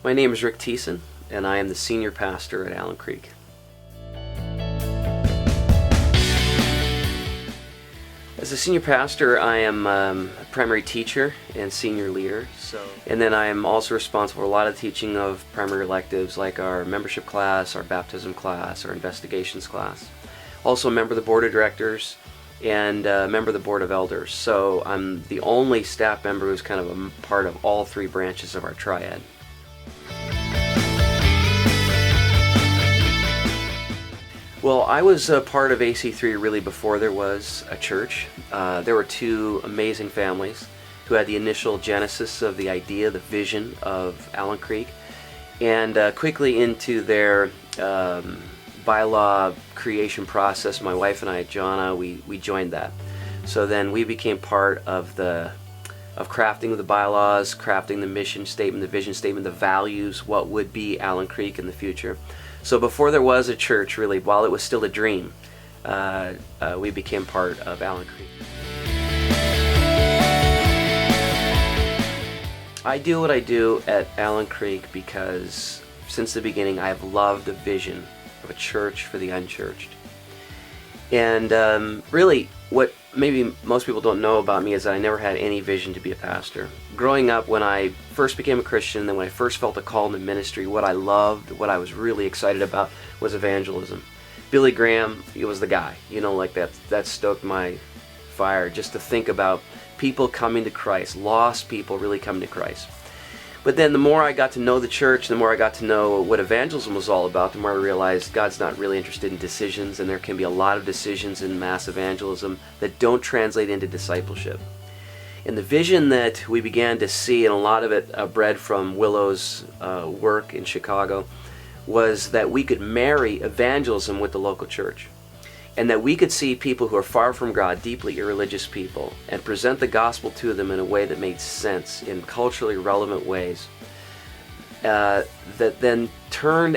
My name is Rick Thiessen, and I am the senior pastor at Allen Creek. As a senior pastor, I am a primary teacher and senior leader. And then I am also responsible for a lot of teaching of primary electives like our membership class, our baptism class, our investigations class. Also a member of the board of directors and a member of the board of elders. So I'm the only staff member who's kind of a part of all three branches of our triad. Well, I was a part of AC3 really before there was a church. There were two amazing families who had the initial genesis of the idea, the vision of Allen Creek, and quickly into their bylaw creation process, my wife and I, Jonna, we joined that. So then we became part of crafting the bylaws, crafting the mission statement, the vision statement, the values, what would be Allen Creek in the future. So before there was a church, really, while it was still a dream, we became part of Allen Creek. I do what I do at Allen Creek because since the beginning I have loved the vision of a church for the unchurched. And really, what maybe most people don't know about me is that I never had any vision to be a pastor. Growing up, when I first became a Christian, then when I first felt a call into ministry, what I loved, what I was really excited about was evangelism. Billy Graham, he was the guy, like that stoked my fire, just to think about people coming to Christ, lost people really coming to Christ. But then the more I got to know the church, the more I got to know what evangelism was all about, the more I realized God's not really interested in decisions, and there can be a lot of decisions in mass evangelism that don't translate into discipleship. And the vision that we began to see, and a lot of it bred from Willow's work in Chicago, was that we could marry evangelism with the local church. And that we could see people who are far from God, deeply irreligious people, and present the gospel to them in a way that made sense, in culturally relevant ways, that then turn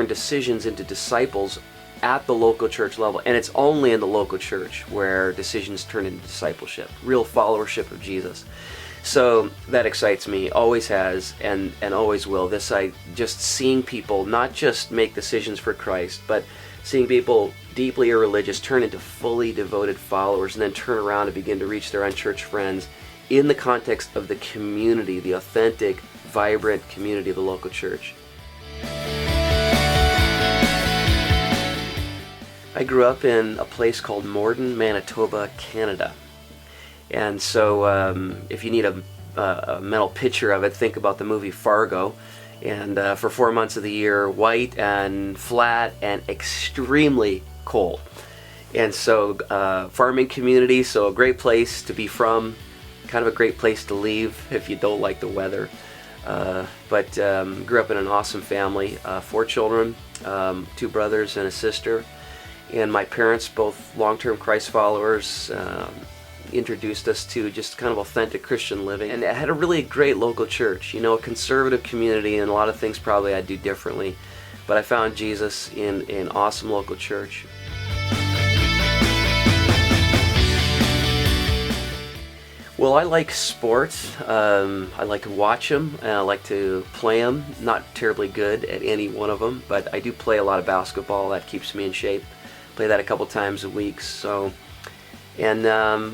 decisions into disciples at the local church level. And it's only in the local church where decisions turn into discipleship, real followership of Jesus. So that excites me, always has, and always will. Just seeing people not just make decisions for Christ, but seeing people deeply irreligious turn into fully devoted followers, and then turn around and begin to reach their unchurched friends in the context of the community, the authentic, vibrant community of the local church. I grew up in a place called Morden, Manitoba, Canada. And so if you need a mental picture of it, think about the movie Fargo. And for 4 months of the year, white and flat and extremely cold. And so farming community, so a great place to be from, kind of a great place to leave if you don't like the weather. But grew up in an awesome family, 4 children, 2 brothers and a sister. And my parents, both long-term Christ followers, introduced us to just kind of authentic Christian living, and it had a really great local church, a conservative community, and a lot of things probably I'd do differently, but I found Jesus in an awesome local church. Well, I like sports. I like to watch them, and I like to play them. Not terribly good at any one of them, but I do play a lot of basketball. That keeps me in shape. Play that a couple times a week, and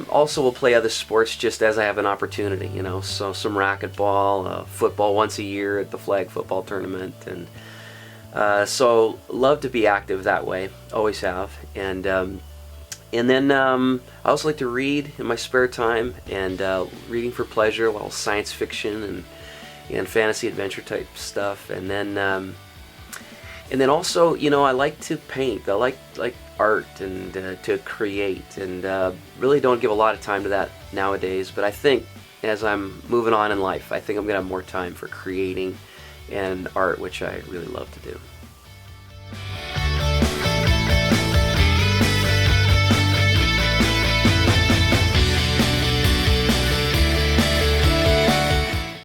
also we'll play other sports just as I have an opportunity, so some racquetball, football once a year at the flag football tournament, and so love to be active that way, always have, and then I also like to read in my spare time, and reading for pleasure, a lot of science fiction and fantasy adventure type stuff, and then also, I like to paint. I like art and to create, and really don't give a lot of time to that nowadays. But I think as I'm moving on in life, I think I'm going to have more time for creating and art, which I really love to do.